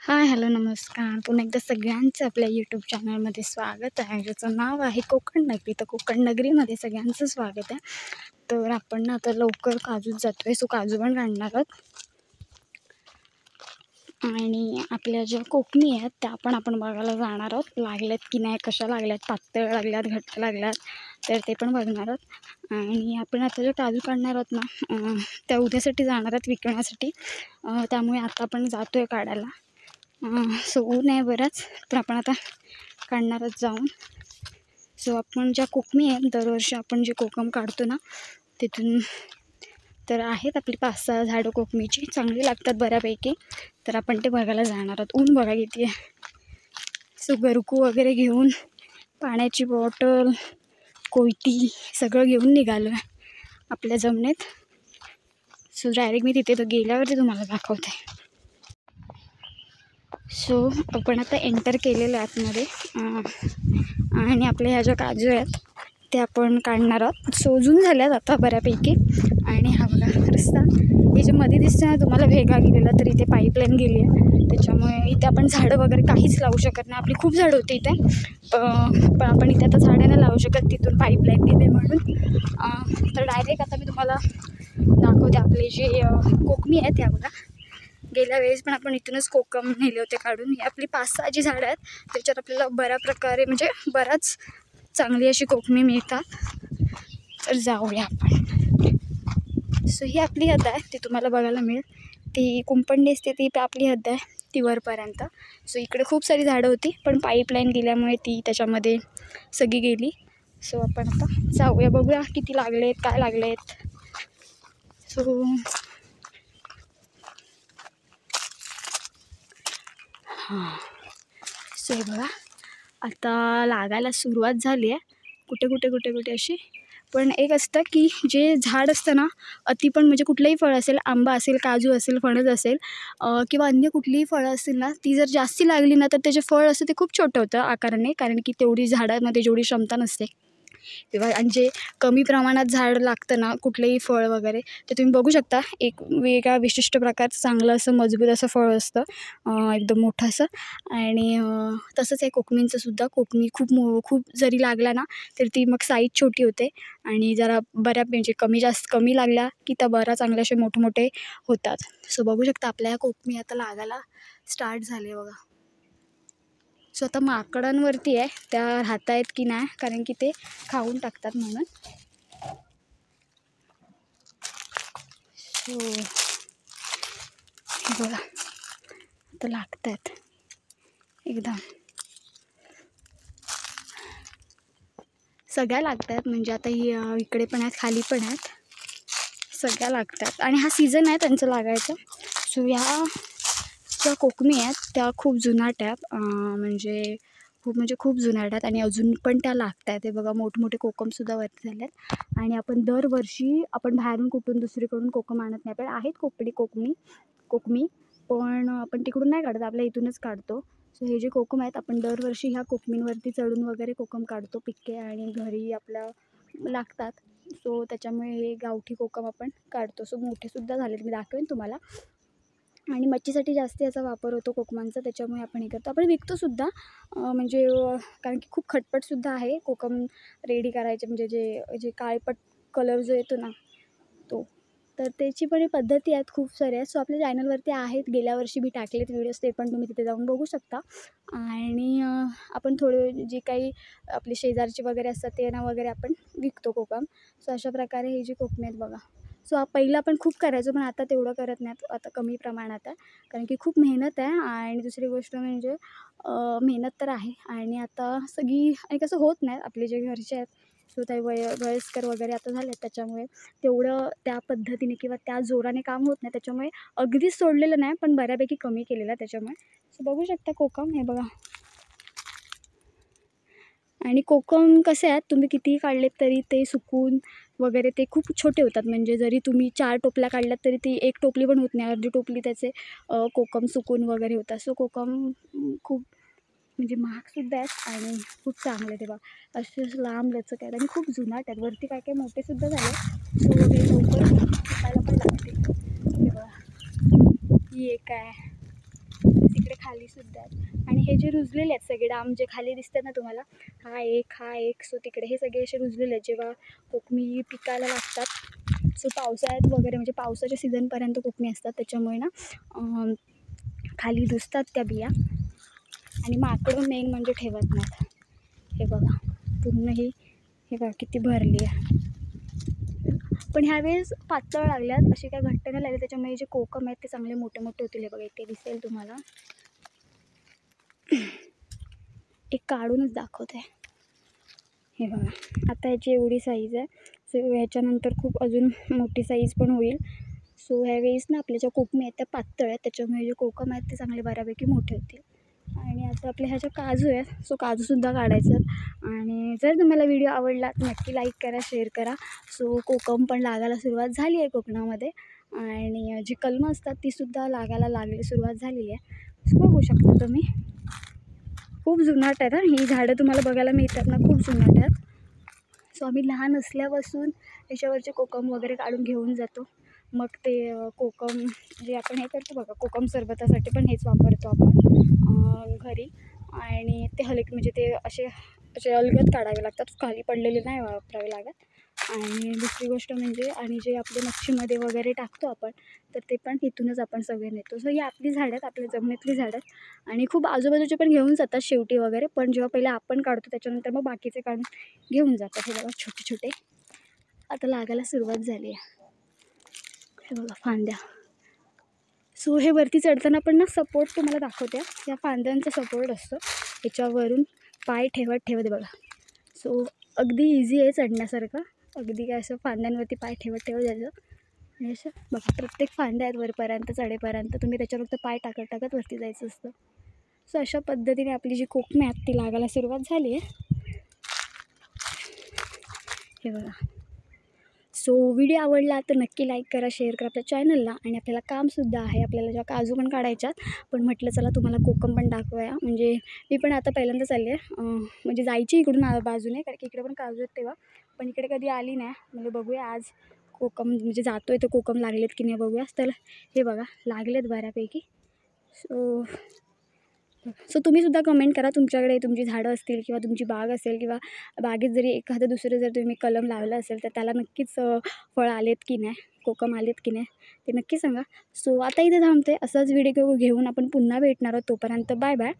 हाय, hello, नमस्कार. पुन्हा एकदा सगळ्यांचं आपल्या यूट्यूब चॅनलमध्ये स्वागत आहे, ज्याचं नाव आहे कोकण नगरी. तर कोकण नगरीमध्ये सगळ्यांचं स्वागत आहे. तर आपण ना आता लवकर काजूच जातो आहे, सो काजू पण काढणार आहोत. आणि आपल्या ज्या कोकणी आहेत त्या पण आपण बघायला जाणार आहोत, लागल्यात की नाही, कशा लागल्यात, पातळ लागल्यात, घट्ट लागल्यात, तर ते पण बघणार आहोत. आणि आपण आता जे काजू काढणार आहोत ना, त्या उद्यासाठी जाणार आहोत विकण्यासाठी. त्यामुळे आता आपण जातो आहे काढायला. सो ऊन आहे बराच, तर आपण आता काढणारच जाऊन. सो आपण ज्या कोकमी आहेत, दरवर्षी आपण जे कोकम काढतो ना, तिथून तर आहेत आपली 5-6 झाडं कोकमीची, चांगली लागतात बऱ्यापैकी. तर आपण ते बघायला जाणार आहोत. ऊन बघा किती आहे. सो गरकू वगैरे घेऊन, पाण्याची बॉटल, कोयती सगळं घेऊन निघालो आहे आपल्या जमिनीत. सो डायरेक्ट मी तिथे तर गेल्यावरती तुम्हाला दाखवते. सो आपण आता एंटर केलेलं आहे आतमध्ये, आणि आपल्या ह्या ज्या काजू आहेत ते आपण काढणार आहोत. सोजून झाल्यात आता बऱ्यापैकी. आणि हा बघा रस्ता, हे जे मध्ये दिसतं ना तुम्हाला भेगा गेलेला, तर इथे पाईपलाईन गेली आहे. त्याच्यामुळे इथे आपण झाडं वगैरे काहीच लावू शकत नाही. आपली खूप झाडं होती इथे, पण आपण इथे आता झाडं नाही लावू शकत, तिथून पाईपलाईन गेले म्हणून. तर डायरेक्ट आता मी तुम्हाला दाखवते आपले जे कोकमी आहेत. ह्या बघा, गेल्या वेळेस पण आपण इथूनच कोकम नेले होते काढून. ही आपली 5-6 जी झाडं आहेत त्याच्यात आपल्याला बऱ्या प्रकारे म्हणजे बराच चांगली अशी कोकमी मिळतात. तर जाऊया आपण. सो ही आपली हद्द आहे, ती तुम्हाला बघायला मिळेल. ती कुंपंडी असते ती आपली हद्द आहे, ती वरपर्यंत. सो इकडे खूप सारी झाडं होती, पण पाईपलाईन गेल्यामुळे ती त्याच्यामध्ये सगळी गेली. सो आपण आता जाऊया, बघूया किती लागलेत, काय लागलेत. सो सो हे बघा, आता लागायला सुरुवात झाली आहे कुठे कुठे अशी. पण एक असतं की जे झाड असतं ना, अति पण म्हणजे कुठलंही फळ असेल, आंबा असेल, काजू असेल, फणस असेल, किंवा अन्य कुठलीही फळं असतील ना, ती जर जास्ती लागली ना, तर त्याचे फळ असं ते खूप छोटं होतं आकाराने, कारण की तेवढी झाडामध्ये जेवढी क्षमता नसते. किंवा आणि जे कमी प्रमाणात झाड लागतं ना कुठलेही फळ वगैरे, ते तुम्ही बघू शकता. एक वेगळा विशिष्ट प्रकारचं चांगलं असं मजबूत असं फळ असतं, एकदम मोठं असं. आणि तसंच आहे कोकमींचंसुद्धा. कोकमी खूप जरी लागला ना, तर ती मग साईज छोटी होते. आणि जरा बऱ्या म्हणजे कमी लागल्या की त्या बऱ्या चांगले असे मोठमोठे होतात. सो बघू शकता आपल्या ह्या कोकमी आता लागायला स्टार्ट झाले बघा. सो आता माकडांवरती आहे, त्या राहत आहेत की नाही, कारण की ते खाऊन टाकतात म्हणून. सो बघा आता लागत आहेत एकदम, सगळ्या लागत आहेत. म्हणजे आता ही इकडे पण आहेत, खाली पण आहेत, सगळ्या लागत आहेत. आणि हा सीझन आहे त्यांचं लागायचं. सो ह्या ज्या कोकमी आहेत त्या खूप जुनाट आहेत, म्हणजे खूप जुनाट आहेत. आणि अजून पण त्या लागत आहेत. ते बघा मोठमोठे कोकमसुद्धा वरती झाले आहेत. आणि आपण दरवर्षी बाहेरून कुठून दुसरीकडून कोकम आणत नाही. पण आहेत कोकमी, पण आपण तिकडून नाही काढत, आपल्या इथूनच काढतो. सो हे जे कोकम आहेत, आपण दरवर्षी ह्या कोकमींवरती चढून वगैरे कोकम काढतो पिके, आणि घरी आपल्या लागतात. सो त्याच्यामुळे हे गावठी कोकम आपण काढतो. सो मोठेसुद्धा झालेत, मी दाखवेन तुम्हाला. आणि मच्छीसाठी जास्त याचा वापर होतो कोकमांचा, त्याच्यामुळे आपण हे करतो. आपण विकतोसुद्धा, म्हणजे कारण की खूप खटपटसुद्धा आहे कोकम रेडी करायचे. म्हणजे जे काळपट कलर जो येतो ना तो, तर त्याची पण पद्धती आहेत खूप साऱ्या. सो आपल्या चॅनलवरती आहेत, गेल्या वर्षी मी टाकलेत व्हिडिओज, ते पण तुम्ही तिथे जाऊन बघू शकता. आणि आपण थोडे जे काही आपले शेजारचे वगैरे असतात ते ना वगैरे आपण विकतो कोकम. सो अशा प्रकारे हे जे कोकमी आहेत बघा. सो पहिला आपण खूप करायचो, पण आता तेवढं करत नाहीत, आता कमी प्रमाणात आहे. कारण की खूप मेहनत आहे. आणि दुसरी गोष्ट म्हणजे मेहनत तर आहे, आणि आता सगळी आणि कसं होत नाही, आपले जे घरचे आहेत सो ते वयस्कर वगैरे आता झाले आहेत, त्याच्यामुळे तेवढं त्या पद्धतीने किंवा त्या जोराने काम होत नाही. त्याच्यामुळे अगदीच सोडलेलं नाही, पण बऱ्यापैकी कमी केलेलं आहे त्याच्यामुळे. सो बघू शकता कोकम हे बघा. आणि कोकम कसे आहेत, तुम्ही कितीही काढलेत तरी ते सुकून वगैरे ते खूप छोटे होतात. म्हणजे जरी तुम्ही 4 टोपल्या काढल्यात तरी ती 1 टोपली पण होत नाही, अर्धी टोपली त्याचे कोकम सुकून वगैरे होतात. सो कोकम खूप म्हणजे महागसुद्धा आहेत आणि खूप चांगले आहेत. ते बघा असे लांब लचक आहेत आणि खूप जुनाट आहेत. वरती काय मोठेसुद्धा झाले. सो हे लवकर सुकायला पण लागते. हे बघा, ही एक आहे, इकडे खालीसुद्धा आहेत. आणि हे जे रुजलेले आहेत सगळे डाम जे खाली दिसतात ना तुम्हाला, हा एक सो तिकडे हे सगळे असे रुजलेले आहेत. जेव्हा कोकमी पिकायला लागतात सो पावसाळ्यात वगैरे म्हणजे पावसाच्या सीझनपर्यंत कोकमी असतात, त्याच्यामुळे ना खाली रुजतात त्या बिया. आणि माकडं मेन म्हणजे ठेवत नाहीत. हे बघा पूर्ण हे बघा किती भरली आहे. पण ह्यावेळेस पातळ लागल्यात, असे काय घट्ट नाही लागले, त्याच्यामुळे जे कोकम आहेत ते चांगले मोठे मोठे होतील. हे बघा इथे दिसेल तुम्हाला, एक काढूनच दाखवते. हे बघा आता याची एवढी साईज आहे. सो ह्याच्यानंतर खूप अजून मोठी साईज पण होईल. सो ह्यावेळेस ना आपल्या ज्या कोकमी आहेत त्या पातळ आहेत, त्याच्यामुळे जे कोकम आहेत ते चांगले बऱ्यापैकी मोठे होतील. आणि आता आपल्या ह्या ज्या काजू आहेत सो काजूसुद्धा काढायचं. आणि जर तुम्हाला व्हिडिओ आवडला तर नक्की लाईक करा, शेअर करा. सो कोकम पण लागायला सुरुवात झाली आहे कोकणामध्ये. आणि जी कलमं असतात तीसुद्धा लागायला सुरुवात झालेली आहे. सो बघू शकता तुम्ही, खूप जुनाट आहेत. ही झाडं तुम्हाला बघायला मिळतात ना, खूप जुनाट आहेत. सो आम्ही लहान असल्यापासून याच्यावरचे कोकम वगैरे काढून घेऊन जातो. मग ते कोकम जे आपण हे करतो बघा, कोकम सरबतासाठी पण हेच वापरतो आपण घरी. आणि ते म्हणजे ते असे अलगद काढावे लागतात, खाली पडलेले नाही वापरावे लागत. आणि दुसरी गोष्ट म्हणजे, आणि जे आपले मच्छीमध्ये वगैरे टाकतो आपण, तर ते पण तिथूनच आपण सगळे नेतो. सो ही आपली झाडं आहेत, आपल्या जमिनीतली झाडं आहेत. आणि खूप आजूबाजूचे पण घेऊन जातात शेवटी वगैरे, पण जेव्हा पहिले आपण काढतो त्याच्यानंतर मग बाकीचे काढून घेऊन जातात. हे बघा छोटे छोटे आता लागायला सुरुवात झाली आहे. हे बघा फांद्या. सो हे वरती चढताना पण ना सपोर्ट तुम्हाला दाखवते. या फांद्यांचा सपोर्ट असतो, ह्याच्यावरून पाय ठेवत बघा. सो अगदी इझी आहे चढण्यासारखं, अगदी काय असं फांद्यांवरती पाय ठेवत जायचं. आणि असं बघा प्रत्येक फांद्या आहेत वरपर्यंत चढेपर्यंत, तुम्ही त्याच्यावर फक्त पाय टाकत वरती जायचं असतं. सो अशा पद्धतीने आपली जी कोकमी आहेत ती लागायला सुरुवात झाली आहे. हे बघा. सो व्हिडिओ आवडला तर नक्की लाईक करा, शेअर करा आपल्या चॅनलला. आणि आपल्याला कामसुद्धा आहे, आपल्याला ज्या काजू पण काढायच्यात, पण म्हटलं चला तुम्हाला कोकम पण दाखवूया. म्हणजे मी पण आता पहिल्यांदा चालले आहे, म्हणजे जायची इकडून बाजूने, कारण की इकडे पण काजू आहेत तेव्हा, पण इकडे कधी आली नाही. म्हणजे बघूया आज कोकम म्हणजे जातो आहे तर कोकम लागलेत की नाही बघूया. तर हे बघा लागलेत बऱ्यापैकी. सो तुम्हीसुद्धा कमेंट करा, तुमच्याकडे तुमची झाडं असतील किंवा तुमची बाग असेल, किंवा बागेत जरी एखादं दुसरं जर तुम्ही कलम लावलं असेल तर त्याला नक्कीच फळं आलेत की नाही, कोकम आलेत की नाही ते नक्की सांगा. सो आता इथे थांबते. असाच व्हिडिओ घेऊन आपण पुन्हा भेटणार आहोत. तोपर्यंत बाय बाय.